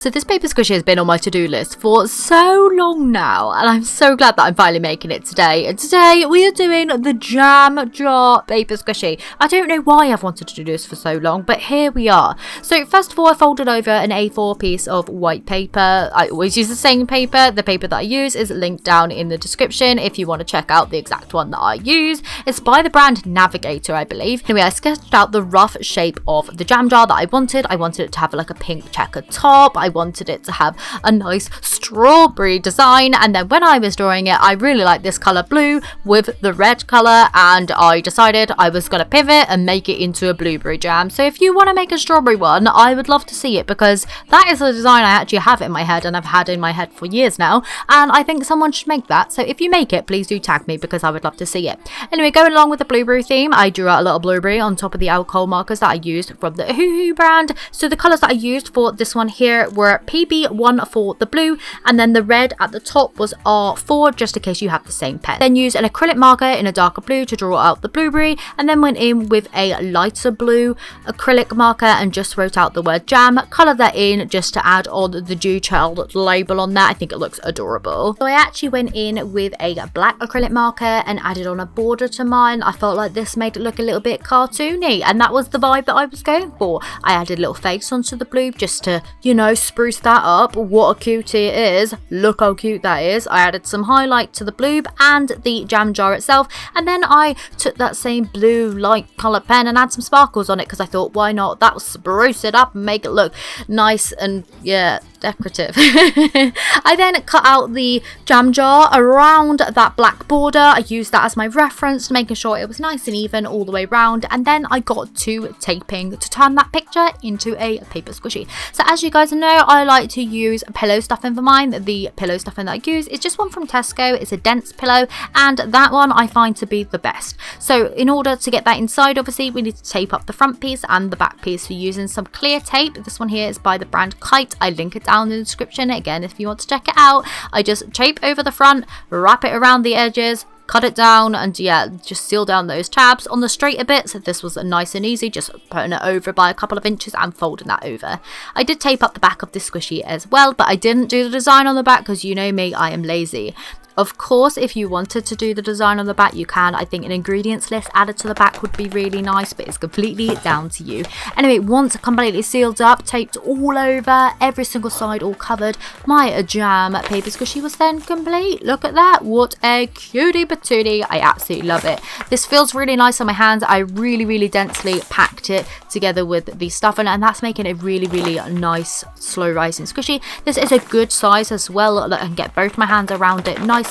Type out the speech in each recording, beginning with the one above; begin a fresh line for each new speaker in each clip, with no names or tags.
So this paper squishy has been on my to-do list for so long now, and I'm so glad that I'm finally making it today. And today we are doing the jam jar paper squishy. I don't know why I've wanted to do this for so long, but here we are. So first of all, I folded over an A4 piece of white paper. I always use the same paper. The paper that I use is linked down in the description if you want to check out the exact one that I use. It's by the brand Navigator, I believe. Anyway, I sketched out the rough shape of the jam jar that I wanted. I wanted it to have like a pink checkered top. I wanted it to have a nice strawberry design, and then when I was drawing it, I really liked this color blue with the red color, and I decided I was going to pivot and make it into a blueberry jam. So if you want to make a strawberry one, I would love to see it, because that is a design I actually have in my head and I've had in my head for years now, and I think someone should make that. So if you make it, please do tag me, because I would love to see it. Anyway, going along with the blueberry theme, I drew out a little blueberry on top of the alcohol markers that I used from the Hoo brand. So the colors that I used for this one here were PB1 for the blue, and then the red at the top was R4, just in case you have the same pen. Then used an acrylic marker in a darker blue to draw out the blueberry, and then went in with a lighter blue acrylic marker and just wrote out the word jam, coloured that in just to add on the Dew Child label on that. I think it looks adorable. So I actually went in with a black acrylic marker and added on a border to mine. I felt like this made it look a little bit cartoony, and that was the vibe that I was going for. I added a little face onto the blue just to, you know, spruce that up. What a cutie it is. Look how cute that is. I added some highlight to the bloob and the jam jar itself, and then I took that same blue light colour pen and add some sparkles on it, because I thought, why not? That will spruce it up and make it look nice and, yeah, decorative. I then cut out the jam jar around that black border. I used that as my reference, making sure it was nice and even all the way around, and then I got to taping to turn that picture into a paper squishy. So as you guys know, I like to use pillow stuffing for mine. The pillow stuffing that I use is just one from Tesco. It's a dense pillow, and that one I find to be the best. So in order to get that inside, obviously we need to tape up the front piece and the back piece. So using some clear tape. This one here is by the brand Kite. I link it down in the description again if you want to check it out. I just tape over the front, wrap it around the edges, cut it down, and yeah, just seal down those tabs. On the straighter bits, this was nice and easy, just putting it over by a couple of inches and folding that over. I did tape up the back of this squishy as well, but I didn't do the design on the back because you know me, I am lazy. Of course, if you wanted to do the design on the back, you can. I think an ingredients list added to the back would be really nice, but it's completely down to you. Anyway, once completely sealed up, taped all over, every single side all covered, my jam paper squishy was then complete. Look at that. What a cutie patootie. I absolutely love it. This feels really nice on my hands. I really densely packed it together with the stuffing, and that's making it really nice, slow rising squishy. This is a good size as well. I can get both my hands around it nicely.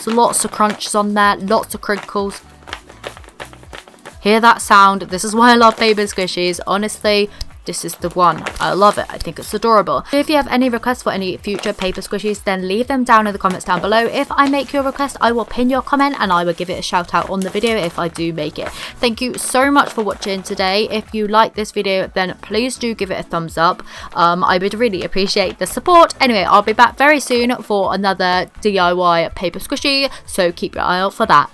So lots of crunches on there, lots of crinkles. Hear that sound? This is why I love paper squishies. Honestly, this is the one. I love it. I think it's adorable. So if you have any requests for any future paper squishies, then leave them down in the comments down below. If I make your request, I will pin your comment and I will give it a shout out on the video if I do make it. Thank you so much for watching today. If you like this video, then please do give it a thumbs up. I would really appreciate the support. Anyway, I'll be back very soon for another DIY paper squishy, so keep your eye out for that.